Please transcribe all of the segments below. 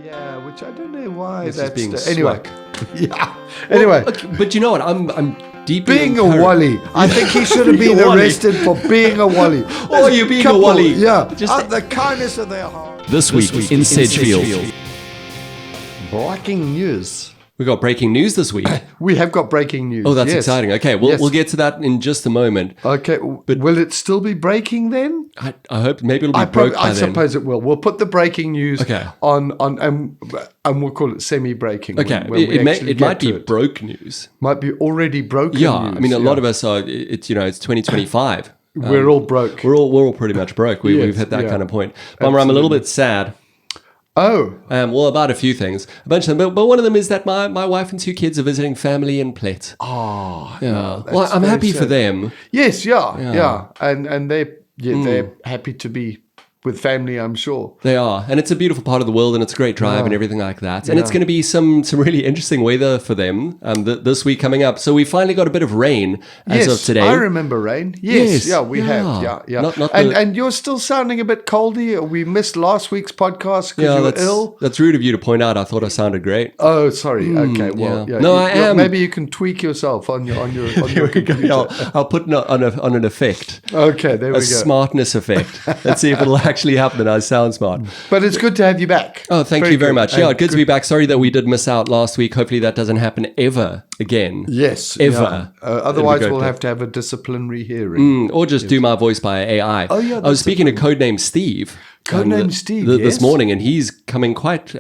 Yeah, which I don't know why. It's that's just being anyway. swag. Yeah. Anyway, Well, okay, but you know what? I'm deeply being a encouraged. wally, I think he should have Being been a wally. arrested for being a wally. Oh, you being a wally. Yeah, Just the kindness of their heart. This week in Sedgefield. Breaking news. We got breaking news this week. We have got breaking news. Oh, that's yes. exciting. Okay, we'll get to that in just a moment. Okay, but will it still be breaking then? I hope maybe it'll be broke by I then. suppose it will. We'll put the breaking news Okay. on and we'll call it semi-breaking. Okay, when we actually it get might to be it. broke news. Might be already broken Yeah, news. I mean, a lot of us are. It's 2025. We're all broke. We're all pretty much broke. We've Yes, hit that yeah. kind of point. Bummer, I'm a little bit sad. Oh, Well, about a few things, a bunch of them, but one of them is that my wife and 2 kids are visiting family in Plet. oh, Yeah. no, Well, that's I'm very happy for sad. them. Yes, yeah, and they're happy to be with family, I'm sure. They are, and it's a beautiful part of the world, and it's a great drive and everything like that. And it's going to be some really interesting weather for them this week coming up. So we finally got a bit of rain as of today. I remember rain. Yes, Yes, we have. Yeah. Not and you're still sounding a bit coldy. We missed last week's podcast because you were ill. That's rude of you to point out. I thought I sounded great. Oh, sorry. Okay, well, yeah. No, I am. Maybe you can tweak yourself on your computer. I'll put it on an effect. Okay, there we A go. smartness effect. Let's see if it'll actually happen and I sound smart. But it's good to have you back. Oh, thank you very good. much. Yeah, And good to be back. Sorry that we did miss out last week. Hopefully that doesn't happen ever again. Yes, Ever. yeah. Otherwise, It'd be we'll great. have to have a disciplinary hearing. Or just do my voice by AI. Oh, yeah, I was that's speaking to Codename Steve. Codename Steve, This yes. morning, and he's coming quite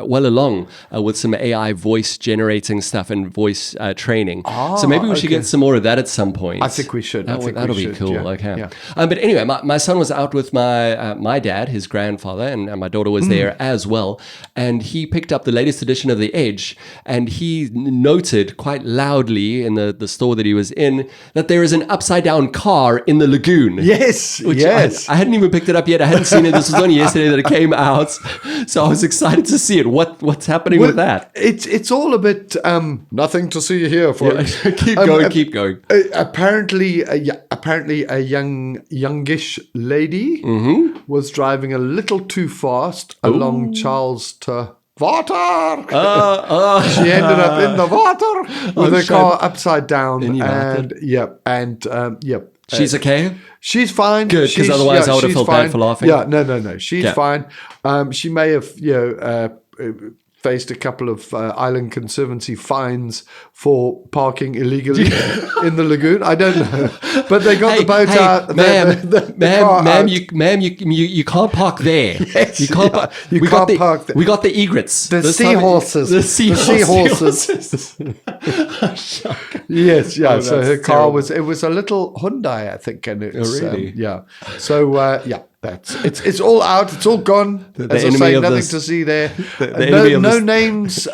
well along with some AI voice generating stuff and voice training. So maybe we should okay. get some more of that at some point. I think we should. That'll be cool. Yeah. Okay. Yeah. But anyway, my son was out with my dad, his grandfather, and my daughter was there as well. And he picked up the latest edition of The Edge, and he noted quite loudly in the store that he was in that there is an upside down car in the lagoon. Yes, Which yes. I hadn't even picked it up yet. I hadn't seen it. This was only yesterday that it came out. So I was excited to see it. What's happening with that? It's all a bit nothing to see here. For Keep going. Apparently a youngish lady was driving a little too fast along Charles to water. She ended up in the water with her car upside down, In the and She's okay? she's fine. Good, 'cause She's- otherwise I would have she's felt fine. bad for laughing. Yeah, no. She's Yeah. fine. She may have, faced a couple of Island Conservancy fines for parking illegally in the lagoon. I don't know, but they got the boat out. Ma'am, you can't park there. Yes, you can't. yeah, you can't park there. We got the egrets. The This time- seahorses. The seahorses. Yes, yeah. Oh, so that's her car terrible. was a little Hyundai, I think, and it's really? yeah. So that's it's all out. It's all gone. The As I enemy say, of nothing this- to see there. the enemy of No this- names.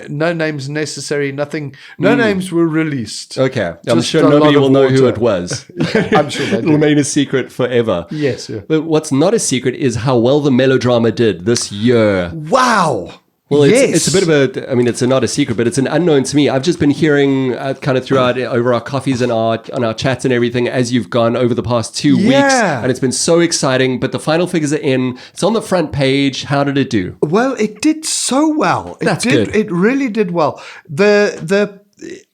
No names necessary. Nothing. No names were released. Okay, I'm Just sure a nobody lot will of know who water. it was. I'm sure they It'll did. remain a secret forever. Yes. Yeah. But what's not a secret is how well the Melodrama did this year. Wow. Well, yes. it's a bit of a, I mean, it's not a secret, but it's an unknown to me. I've just been hearing kind of throughout over our coffees and on our chats and everything as you've gone over the past 2 weeks. Yeah. And it's been so exciting, but the final figures are in. It's on the front page. How did it do? Well, it did so well. That's did. good. It really did well.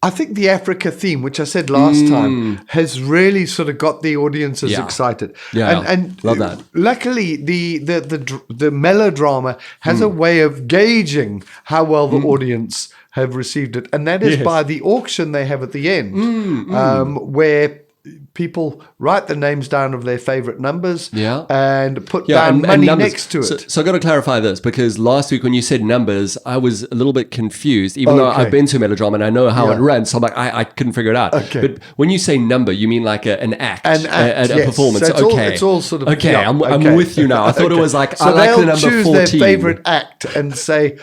I think the Africa theme, which I said last time, has really sort of got the audiences Yeah. excited. Yeah, and love that. Luckily, the melodrama has a way of gauging how well the audience have received it, and that is Yes. by the auction they have at the end, where people write the names down of their favorite numbers and put down money numbers. next to it. So I got to clarify this because last week when you said numbers, I was a little bit confused, even though Okay. I've been to Melodrama and I know how it Yeah. runs. So I'm like, I couldn't figure it out. Okay. But when you say number, you mean like an act, An act, a yes. performance. So it's all- okay. it's all sort of- okay. yeah, I'm okay. with you now. I thought it was like, So I like they'll the number choose 14. their favorite act and say,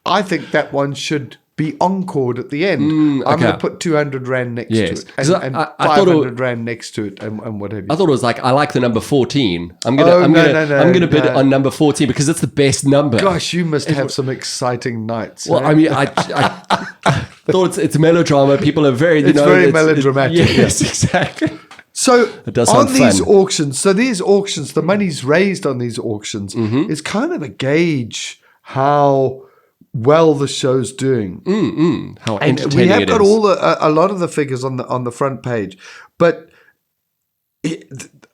I think that one should be encored at the end. I'm okay. going to put 200 Rand next Yes. to it 'Cause and I thought 500 Rand next to it and what have you. I thought it was like I like the number 14. I'm No, gonna bid no. on number 14 because it's the best number. Gosh, you must have some exciting nights. Well, eh? I mean, I thought it's melodrama. People are very, It's very melodramatic, Yes, exactly. So It does on sound these fun. auctions, the money's raised on these auctions is kind of a gauge how well the show's doing. How And entertaining we have it got is. a lot of the figures on the front page, but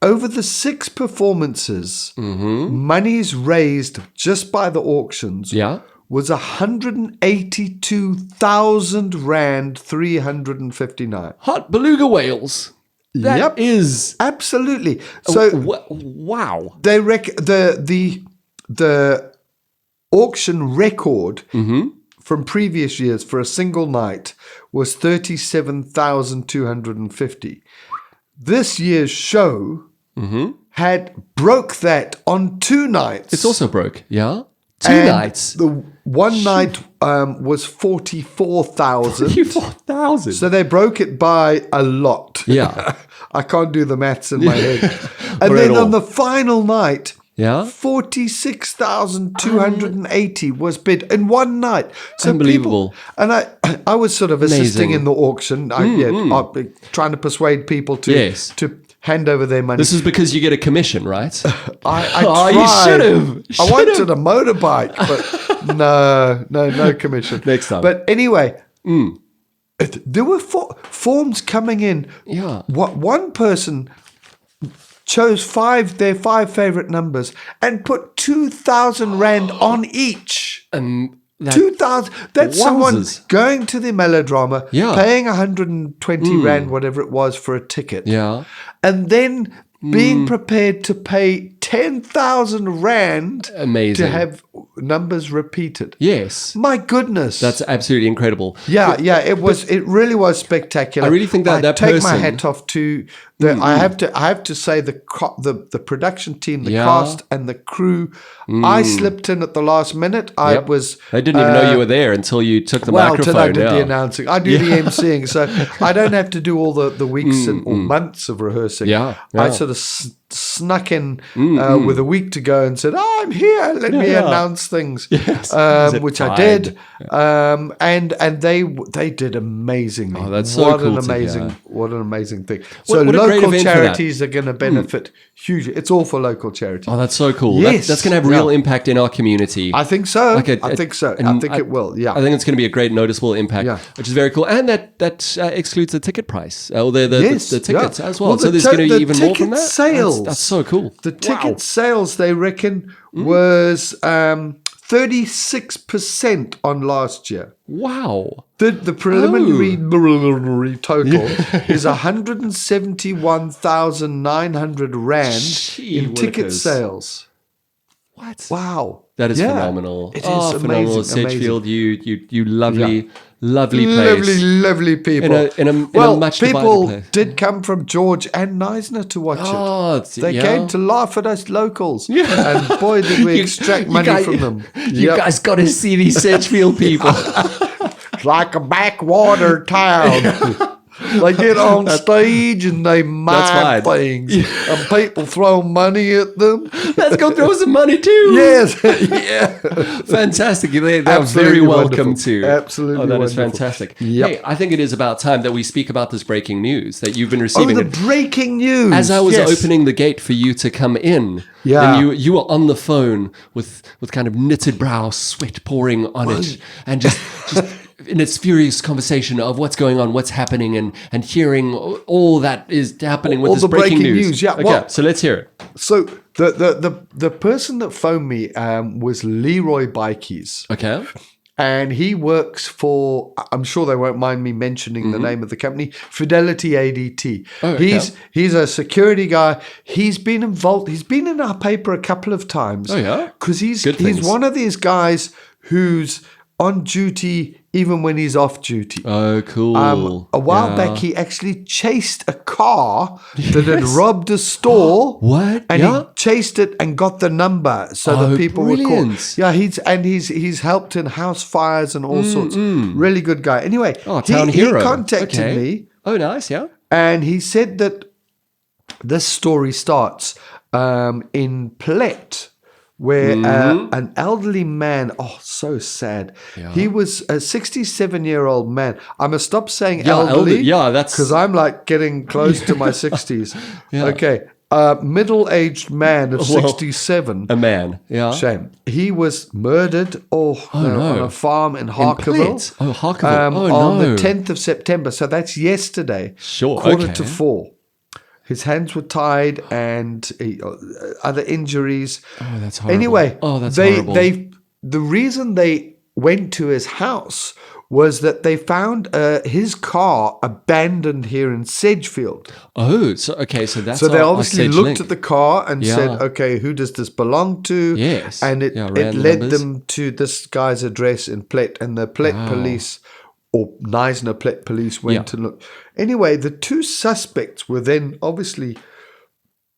over the 6 performances, monies raised just by the auctions Yeah. was 182,000 rand 359. Hot beluga whales. That Yep. is Absolutely. So wow. they the auction record from previous years for a single night was 37,250. This year's show had broke that on 2 nights. It's also broke. Yeah. 2 And nights. The one night was 44,000. 44,000. So they broke it by a lot. Yeah. I can't do the maths in my head. And Or then at all. on the final night, Yeah. 46,280 was bid in one night. So Unbelievable. And I was sort of assisting Amazing. in the auction, trying to persuade people to hand over their money. This is because you get a commission, right? I Oh, you tried. should have. I wanted a motorbike, but no commission. Next time. But anyway, there were forms coming in. Yeah. One person chose their 5 favorite numbers and put 2,000 rand on each. 2,000. That's someone Wowzers. going to the Melodrama, Yeah. paying 120 rand, whatever it was, for a ticket. Yeah. And then being prepared to pay 10,000 rand Amazing. to have numbers repeated. Yes. My goodness. That's absolutely incredible. Yeah, it was. It really was spectacular. I really think that I take my person- hat off to the. I have to say the production team, the Yeah. cast, and the crew. I slipped in at the last minute. I Yep. was. I didn't even know you were there until you took the Well, microphone. till I did yeah. the announcing. I do the emceeing, so I don't have to do all the weeks or months of rehearsing. Yeah, I yeah. sort of snuck in with a week to go and said, "I'm here. Let me yeah. announce things," Yes. which I Pride. did. And they did amazingly. Oh, that's so what cool an to amazing hear. what an amazing thing. What So a great local event for that. charities are going to benefit hugely. It's all for local charities. Oh, that's so cool. Yes. That's going to have real Yeah. impact in our community. I think so. Like I think so. I and think it will. Yeah. I think it's going to be a great noticeable impact, Yeah. which is very cool. And that excludes the ticket price, or the Yes, tickets yeah. as well. Well, So the there's going to be the even more from ticket that. sales. That's so cool. The ticket sales, they reckon, was 36% on last year. Wow. The preliminary total is 171,900 rand Gee in ticket willikers. sales. What? Wow. That is Yeah. phenomenal. It is phenomenal. amazing, Sedgefield, you lovely, lovely place. Lovely people. In a much people divided place. did come from George and Neisner to watch Oh, it. They came to laugh at us locals. Yeah. And boy, did we extract money from them. You Yep. guys got to see these Sedgefield people. Like a backwater town. They get on stage and they mime fine. things. And people throw money at them. Let's go throw some money too. Yes. Yeah. Fantastic. They are very Absolutely welcome wonderful. too. Absolutely Oh, that is wonderful. fantastic. Yep. Hey, I think it is about time that we speak about this breaking news that you've been Oh, receiving. the breaking news. As I was Yes. opening the gate for you to come in, Yeah. and you were on the phone with kind of knitted brow, sweat pouring on it, and just in its furious conversation of what's going on, what's happening, and hearing all that is happening with All this the breaking breaking news. news, yeah. Okay, Well- so let's hear it. So the person that phoned me was Leroy Bikies. Okay. And he works for, I'm sure they won't mind me mentioning the name of the company, Fidelity ADT. Oh, okay. He's a security guy. He's been involved. He's been in our paper a couple of times. Oh, yeah? Because he's Good things. one of these guys who's on duty even when he's off duty. Oh, cool. A while Yeah. back, he actually chased a car that had robbed a store. What? And Yeah? he chased it and got the number so Oh, the people brilliant. were caught. Yeah, he's helped in house fires and all sorts. Really good guy. Anyway, Oh, town hero. he contacted Okay. me Oh, nice. Yeah. and he said that this story starts in Plet, where an elderly man, so sad. Yeah. He was a 67-year-old man. I must stop saying Yeah, elderly. that's... Because I'm like getting close to my 60s. Yeah. Okay. Middle-aged man of 67. A man, yeah. Shame. He was murdered on a farm in Harkerville. Harkerville. On the 10th of September. So that's yesterday. Sure, Quarter to 4. His hands were tied and other injuries. Oh, that's horrible. Anyway, that's horrible. The reason they went to his house was that they found his car abandoned here in Sedgefield. Oh, so that's... So they obviously looked at the car and Yeah. said, okay, who does this belong to? Yes. And it random led numbers. them to this guy's address in Plett, and the Plett police, or Neisner Plett police, went to look. Anyway, the two suspects were then, obviously,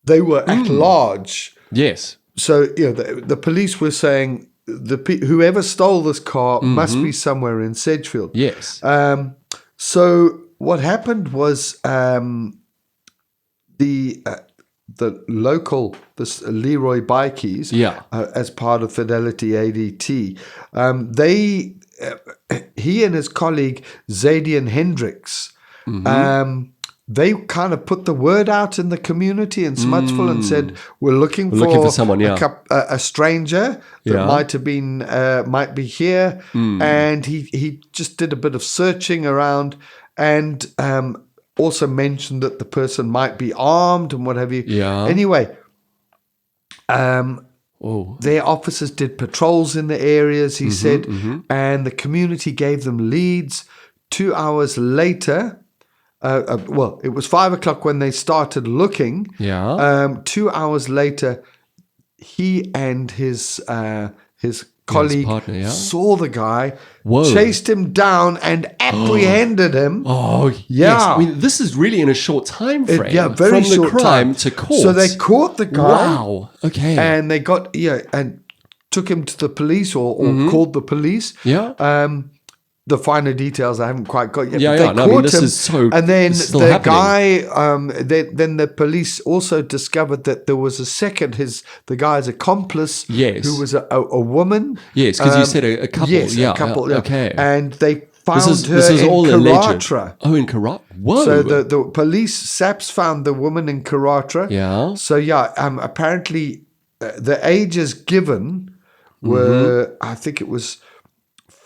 they were at large. Yes. So, the police were saying, whoever stole this car must be somewhere in Sedgefield. Yes. So what happened was the local, this Leroy Bikies, as part of Fidelity ADT, he and his colleague Zadian Hendricks, they kind of put the word out in the community in Smutsville and said, we're looking for someone, a stranger that might be here. And he just did a bit of searching around and also mentioned that the person might be armed and what have you. Yeah. Anyway, their officers did patrols in the areas, he said, and the community gave them leads. 2 hours later... it was 5 o'clock when they started looking. Yeah. 2 hours later, he and his colleague partner, saw the guy, Whoa. chased him down, and apprehended him. Oh, yeah. Yes. I mean, this is really in a short time frame. Very from short the crime time to court. So they caught the guy. Wow. Okay. And they got and took him to the police or called the police. Yeah. The finer details I haven't quite got yet. Yeah, but they caught him, is so... and then still the happening. guy, then the police also discovered that there was a second, the guy's accomplice, who was a woman. Yes, because you said a couple. Yes, yeah, a couple. okay. And they found this is her all in alleged. Karatra. Oh, in Karatra. Whoa. So the police, SAPS found the woman in Karatra. Yeah. So apparently the ages given were, I think it was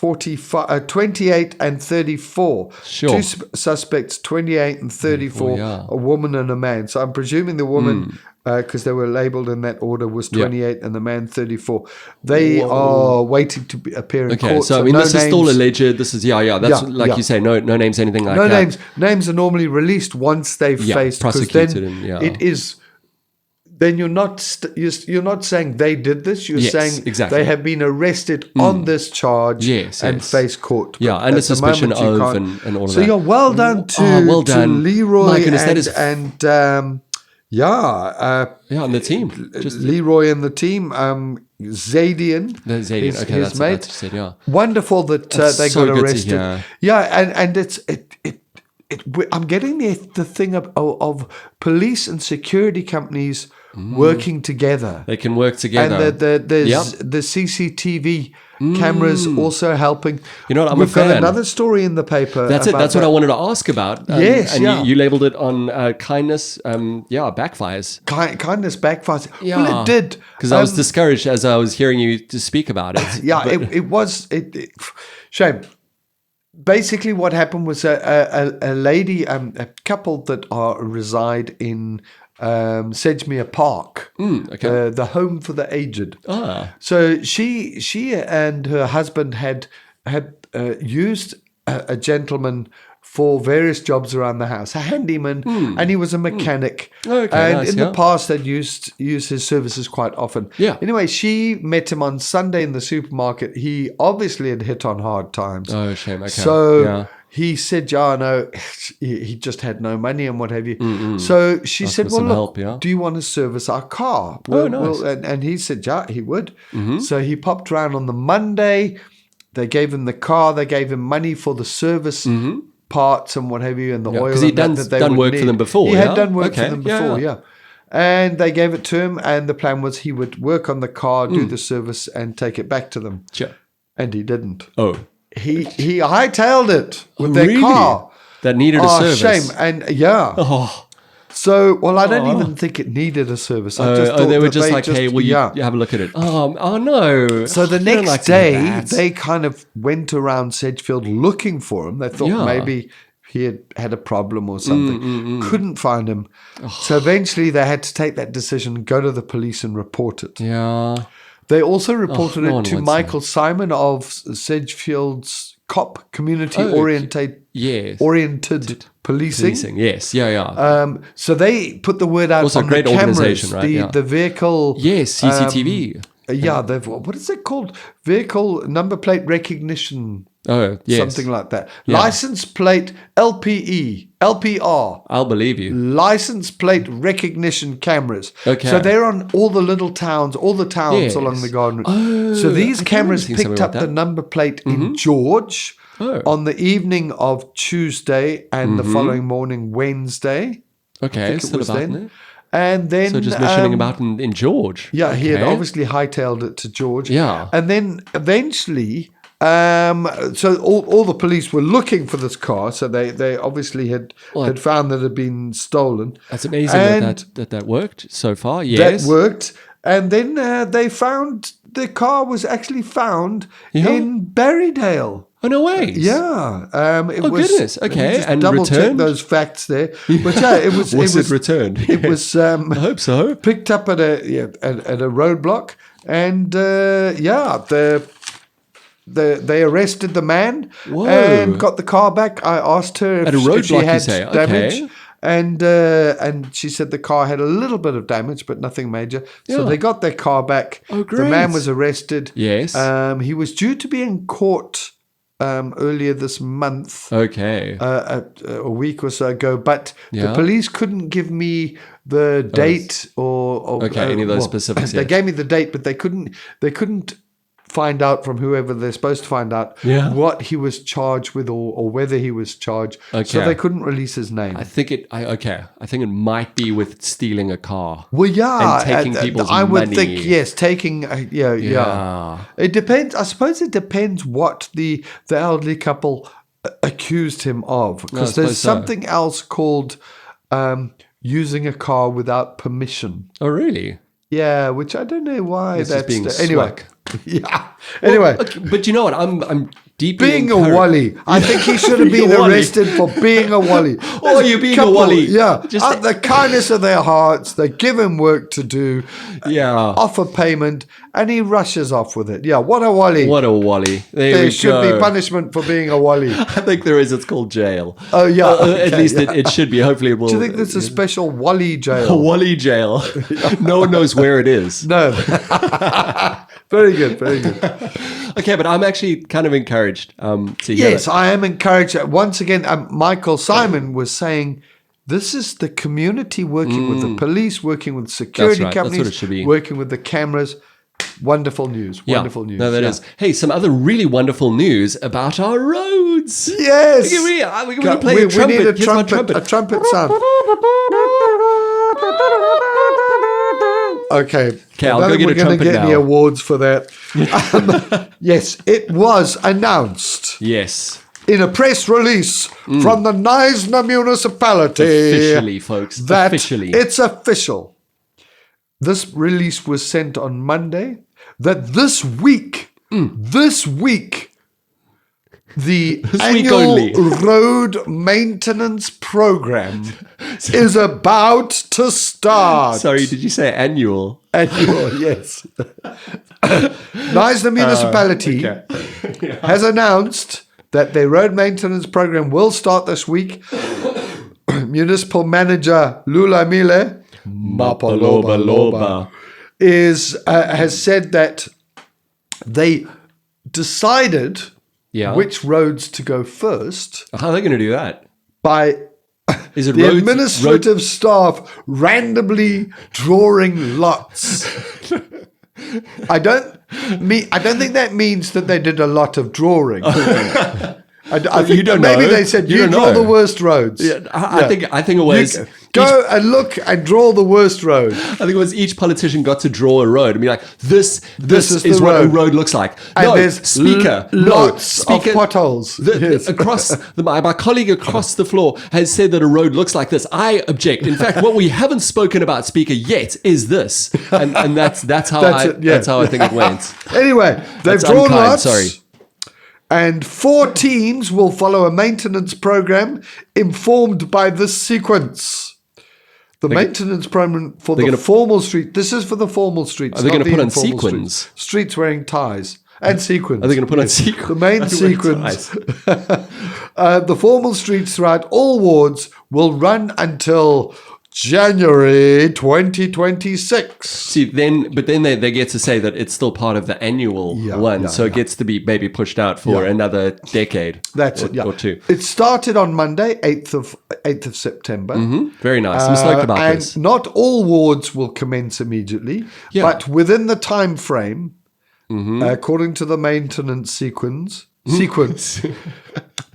28 and 34. Sure. Two suspects, 28 and 34, a woman and a man. So I'm presuming the woman, because they were labeled in that order, was 28 and the man 34. They are waiting to appear in court. Okay, so I mean, this is still alleged. This is, that's like you say, no names, anything like that. No names. Names are normally released once they've faced, because then it is... Then you're not saying they did this. You're saying they have been arrested on this charge and face court. Yeah, under suspicion of and all of that. So you're well done to Leroy. My goodness, that is... and and the team. Just Leroy and the team. Zadian. Zadian. Okay, that's what you said. Yeah. Wonderful that they got arrested. And it's. I'm getting the thing of police and security companies working together. They can work together. And the CCTV cameras also helping. You know what, We've got another story in the paper. That's it. That's what I wanted to ask about. Yes, and you labeled it on kindness. Backfires. Kindness backfires. Yeah. Well, it did. Because I was discouraged as I was hearing you to speak about it. It was. Shame. Basically, what happened was a lady, a couple that reside in Sedgemere Park, the home for the aged. So she and her husband had used a gentleman for various jobs around the house, a handyman, and he was a mechanic. In the past, they'd used his services quite often. Yeah. Anyway, she met him on Sunday in the supermarket. He obviously had hit on hard times. Oh, shame. Okay. So he said, no, he just had no money and what have you. So she said, well, look, do you want to service our car? Nice. And he said, he would. So he popped around on the Monday. They gave him the car. They gave him money for the service parts and what have you, and the oil. Because he'd done work for them before. He had done work for them before, And they gave it to him, and the plan was he would work on the car, do the service, and take it back to them. Sure. And he didn't. Oh. He hightailed it with their car. That needed a service. Shame. And yeah. Oh. So, well, I don't even think it needed a service. I just thought they were that just like, hey, will you have a look at it? Oh no. So the I don't next like to do day, that. they kind of went around Sedgefield looking for him. They thought maybe he had a problem or something. Couldn't find him. So eventually they had to take that decision, go to the police and report it. Yeah. They also reported no one it to wants Michael Simon of Sedgefield's COP, Community Oriented Policing. Yes. Yeah. So they put the word out Also on a great the cameras, organization, right? the vehicle. Yes, CCTV. What is it called? Vehicle number plate recognition. Oh, yes. Something like that. Yeah. License plate LPR. I'll believe you. License plate recognition cameras. Okay. So they're on all the little towns, along the Garden Route. Oh, so these I cameras remember seeing picked something up like the that. number plate in George on the evening of Tuesday and the following morning, Wednesday. Okay, still about then. And then... So just missioning about in George. Yeah, he had obviously hightailed it to George. Yeah. And then eventually... so all the police were looking for this car, so they obviously had found that it had been stolen. That's amazing that worked so far. Yes, that worked. And then they found the car was actually found in Berrydale. Oh no way! Yeah. Goodness. Okay, just and double check returned? those facts there. But yeah, it was. Was it returned? It was. I hope so. Picked up at a roadblock, and they arrested the man and got the car back. I asked her At a if roadblock, she had you say? damage. Okay. And she said the car had a little bit of damage, but nothing major. So they got their car back. Oh, The great. man was arrested. Yes. He was due to be in court earlier this month. Okay. A week or so ago, but the Yeah. police couldn't give me the date or any of those specifics. They gave me the date, but they couldn't find out from whoever they're supposed to find out what he was charged with or whether he was charged. So Okay. they couldn't release his name. I think it might be with stealing a car. Well, yeah, And taking people's I would money. think yes, taking yeah. It depends. I suppose it depends what the elderly couple accused him of, because there's suppose so. something else called using a car without permission. Oh really? Yeah, which I don't know why It's just that's being anyway. swag. Yeah. Anyway, Okay, but you know what? I'm deeply being a encouraged- wally. I think he should have Being been a wally. arrested for being a wally. Oh, you're being a wally. Yeah. Just- Out of the kindness of their hearts, they give him work to do, Yeah. offer payment, and he rushes off with it. Yeah, what a wally. What a wally. There There we should go. be punishment for being a wally. I think there is. It's called jail. Oh, yeah. At okay, least yeah. it should be. Hopefully it will. Do you think there's a special wally a jail? wally jail? No one knows where it is. No. Very good, very good. Okay, but I'm actually kind of encouraged to hear Yes, it. I am encouraged. Once again, Michael Simon was saying this is the community working with the police, working with security That's right. That's what companies, it should be. working with the cameras. Wonderful news. Yeah. Wonderful news. No, that yeah. is. Hey, some other really wonderful news about our roads. Yes. We can play a trumpet. We need a Here's my trumpet. A trumpet sound. Okay. Okay, I'll I don't go think get a we're going to trumpet get any now. awards for that. Yes, it was announced Yes. in a press release from the Neisner municipality. Officially, folks. That Officially. it's official. This release was sent on Monday. That this week, the week annual only. road maintenance program is about to start. Sorry, did you say annual? Annual, yes. Neisner municipality has announced that their road maintenance program will start this week. Municipal manager Lula Mile Mapaloba. has said that they decided which roads to go first How are they going to do that? by Is it the roads, administrative staff randomly drawing lots. I don't think that means that they did a lot of drawing. I think You don't maybe know. they said You you don't draw know. the worst roads. I think it was. Go and look and draw the worst road. I think it was each politician got to draw a road and be like, this is is the what a road. road looks like. And No, there's speaker, lots no, speaker, of potholes. Yes. My colleague across the floor has said that a road looks like this. I object. In fact, what we haven't spoken about, speaker, yet is this, and that's how that's how I think it went. Anyway, they've That's drawn unkind, lots. sorry. And 4 teams will follow a maintenance program informed by this sequence. The maintenance program for the formal street. This is for the formal streets. Are they going to put on informal sequins? Streets wearing ties and sequins. Are they going to put on sequins? The main sequence. The formal streets throughout all wards will run until January 2026. See, then they get to say that it's still part of the annual one, so it gets to be maybe pushed out for another decade. That's or two. It started on Monday, 8th of September. Very nice. I'm stoked about and this. not all wards will commence immediately, but within the time frame, according to the maintenance sequence,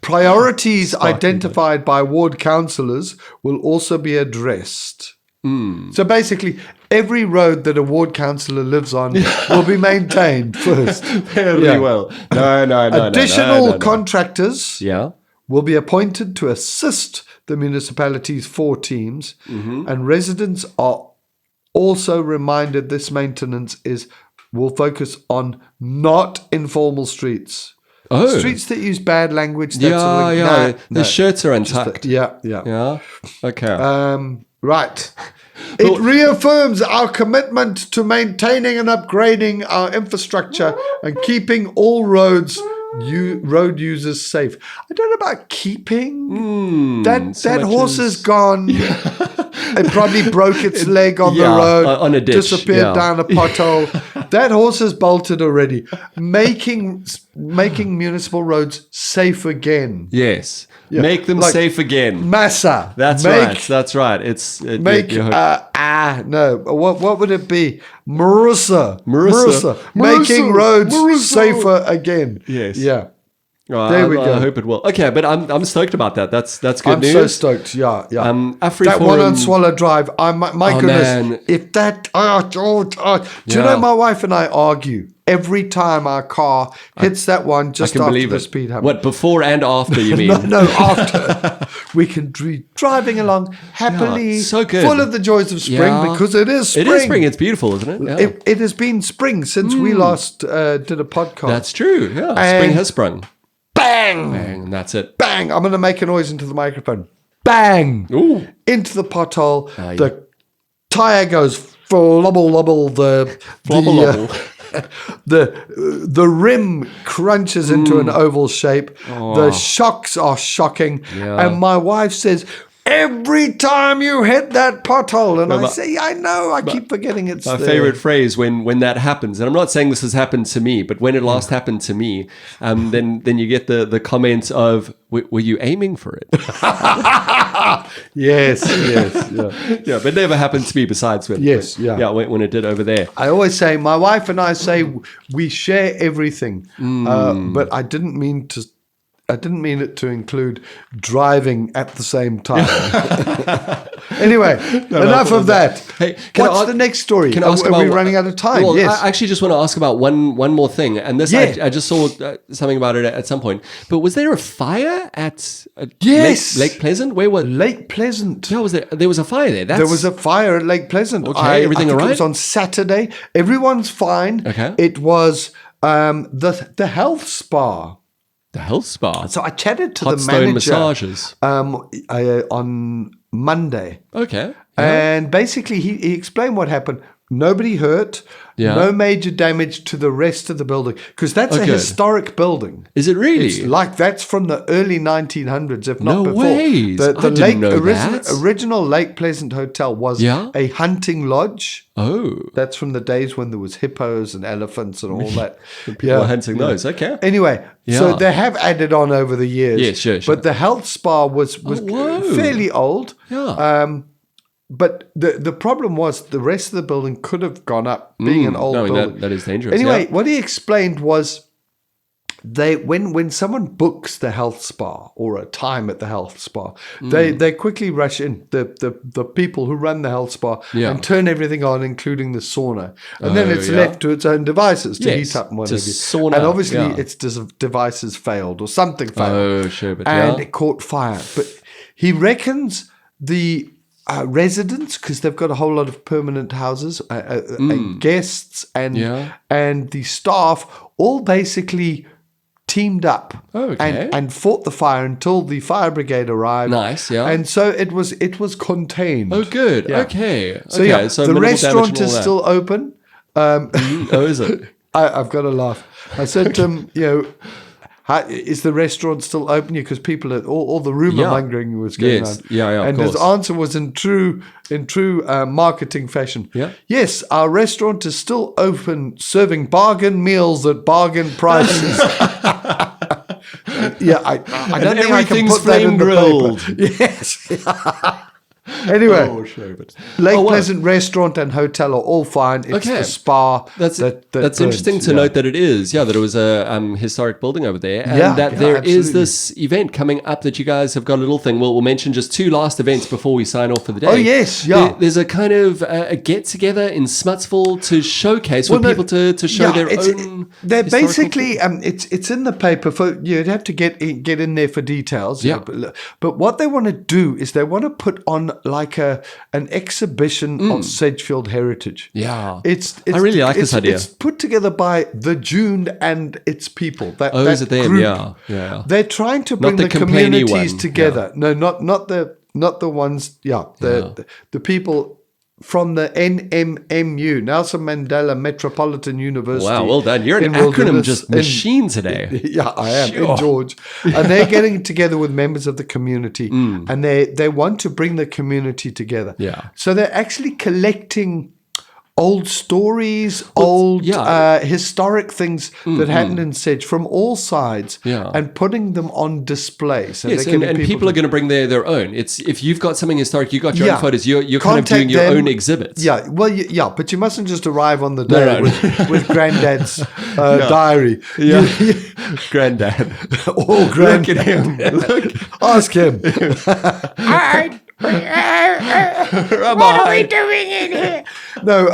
priorities identified by ward councillors will also be addressed. So basically, every road that a ward councillor lives on will be maintained first. Very well. No. Additional contractors Yeah. will be appointed to assist the municipality's 4 teams, and residents are also reminded this maintenance will focus on not informal streets. Oh. Streets that use bad language. The shirts are untucked. Yeah. Okay. Right. It reaffirms our commitment to maintaining and upgrading our infrastructure and keeping all road users safe. I don't know about keeping. That horse is gone. It probably broke its leg on the road, on a ditch, disappeared down a pothole. That horse is bolted already. Making municipal roads safe again. Yes. Make them safe again. Massa. That's right. What would it be? Marissa. Making roads safer again. Yes. Yeah. There we go. I hope it will. Okay, but I'm stoked about that. That's good news. I'm so stoked. Yeah. That one on Swallow Drive. My goodness. Man. If that. Do you know my wife and I argue every time our car hits that one just after the speed hump? What, before and after? You mean? No, after. We can be driving along happily, so good. full of the joys of spring because it is spring. It is spring. It's beautiful, isn't it? Yeah. It has been spring since we last did a podcast. That's true. Yeah, spring has sprung. Bang! And that's it. Bang! I'm going to make a noise into the microphone. Bang! Ooh. Into the pothole. The tire goes flubble. The rim crunches into an oval shape. The shocks are shocking. Yeah. And my wife says, every time you hit that pothole. And I say, I know, I keep forgetting it's my there. favorite phrase when that happens, and I'm not saying this has happened to me, but when it last happened to me, then you get the comment of, were you aiming for it? Yes. Yeah, but it never happened to me besides when when it did over there. I always say, my wife and I say we share everything, but I didn't mean it to include driving at the same time. Anyway, enough of that. Hey, what's the next story? Are we running out of time? Well, yes. I actually just want to ask about one more thing. And this, I just saw something about it at some point. But was there a fire at Lake Pleasant? Where was Lake Pleasant? No, there was a fire there. There was a fire at Lake Pleasant. Okay, everything I think all right? It was on Saturday. Everyone's fine. Okay. It was the health spa. The health spa. So I chatted to Hot the stone manager massages. On Monday. Okay. And basically he explained what happened. Nobody hurt. Yeah. No major damage to the rest of the building. Because that's a historic building. Is it really? It's like that's from the early 1900s, if not No before. ways. I didn't know that. Original Lake Pleasant Hotel was a hunting lodge. Oh. That's from the days when there was hippos and elephants and all that. People were hunting those. Okay. Anyway, so they have added on over the years. Yeah, sure. But the health spa was fairly old. Yeah. But the problem was the rest of the building could have gone up, being an old building. That is dangerous. Anyway, what he explained was when someone books the health spa or a time at the health spa, they quickly rush in, the people who run the health spa, and turn everything on, including the sauna, and then it's left to its own devices to heat up and what have you. Sauna, and obviously its devices failed or something failed. Oh, sure, but and it caught fire. But he reckons the residents, because they've got a whole lot of permanent houses and guests and the staff all basically teamed up and fought the fire until the fire brigade arrived. Nice, yeah. And so it was contained. Oh, good. Yeah. Okay. So so the minimal restaurant damage and all is that. still open. Oh, is it? I've got to laugh. I said to him, is the restaurant still open? Because people, all the rumor mongering was going on. Yeah, and his answer was in true marketing fashion. Yeah. Yes, our restaurant is still open, serving bargain meals at bargain prices. I don't think I can put that in the grilled. paper. Yes. Anyway, Lake Pleasant Restaurant and Hotel are all fine. It's the spa. That's burns. interesting to note that it is. Yeah, that it was a historic building over there. And that there is this event coming up that you guys have got a little thing. We'll mention just two last events before we sign off for the day. Oh, yes, yeah. There's a kind of a get-together in Smutsville to showcase for people to show their own... They're basically... it's in the paper. You'd have to get in there for details. Yeah. But what they want to do is they want to put on like an exhibition of Sedgefield heritage. Yeah. It's I really like this idea. It's put together by the June and its people. Is it them? Group. Yeah. They're trying to bring the the complainy communities one. together. No, not the ones. The people from the NMMU, Nelson Mandela Metropolitan University. Wow, well done. You're an in acronym Wilderness, just machine today. Yeah, I am, Sure. in George. And they're getting together with members of the community, and they want to bring the community together. Yeah. So they're actually collecting old stories, historic things that happened in Sedge from all sides, and putting them on display. So Yes, and people are going to bring their own. It's if you've got something historic, you've got your own photos, you're kind of doing your own exhibits. Yeah, well, but you mustn't just arrive on the day with Granddad's diary. Yeah, Granddad. Oh, Granddad. Look at him. Look. Ask him. What are we doing in here? No,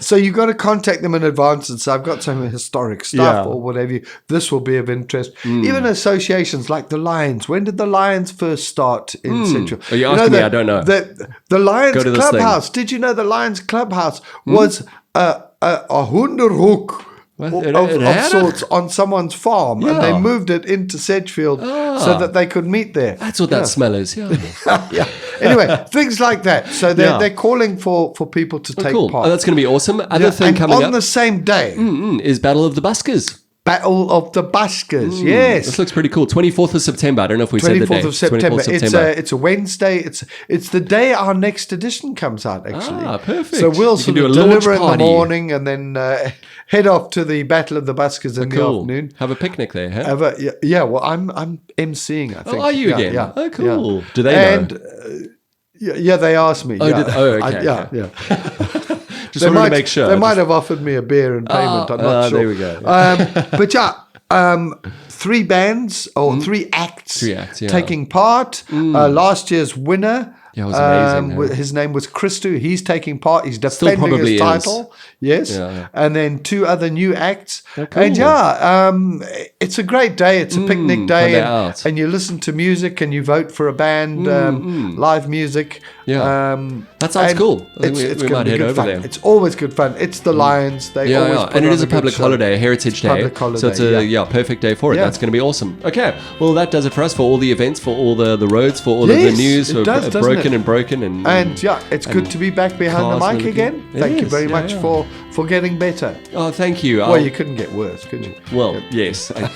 so you've got to contact them in advance and say, I've got some historic stuff or whatever. This will be of interest. Even associations like the Lions. When did the Lions first start in Central? Are you asking me? I don't know. The Lions Go to this Clubhouse. Did you know the Lions Clubhouse was a Hunderhoek of sorts on someone's farm, and they moved it into Sedgefield so that they could meet there. That's what that smell is. Yeah. Anyway, things like that. So they're calling for people to take part. Oh, that's going to be awesome. Other thing and coming on up the same day, is Battle of the Buskers. Battle of the Buskers. Yes, This looks pretty cool. 24th of September. I don't know if we said the date. 24th of September. 24th of September. It's a Wednesday. It's the day our next edition comes out, actually. Perfect. So we'll You can sort do of a launch deliver in the party. morning and then head off to the Battle of the Buskers in the Cool. afternoon. Have a picnic there, huh? Well, I'm emceeing, I think. Oh, are you again? Yeah. Oh, cool. Yeah. Do they know? And, they asked me. Okay. Yeah. Just wanted to make sure. They might have offered me a beer in payment. I'm not sure. There we go. But 3 bands or 3 acts, taking part. Last year's winner. Yeah, it was amazing. His name was Christo. He's taking part. He's Still defending probably his title. Yes. Yeah. And then 2 other new acts. Oh, cool. And it's a great day. It's a picnic day. Day out. And you listen to music and you vote for a band, live music. Yeah. That sounds cool. I think we gonna might be head good over fun. there. It's always good fun. It's the Lions. They always put and it on is a good public show. holiday, a heritage day. Public holiday, so it's a perfect day for it. Yeah. That's going to be awesome. Okay, well that does it for us for all the events, for all the roads, for all of the Yes, news, it for does, doesn't broken it? and broken and It's good to be back behind the cars mic and again. everything. It Thank you is, very yeah, much yeah. for getting better. Oh, thank you. Well, you couldn't get worse, could you? Well, yes, I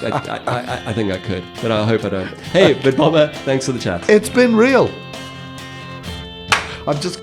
think I could, but I hope I don't. Hey, but Bomber, thanks for the chat. It's been real. I'm just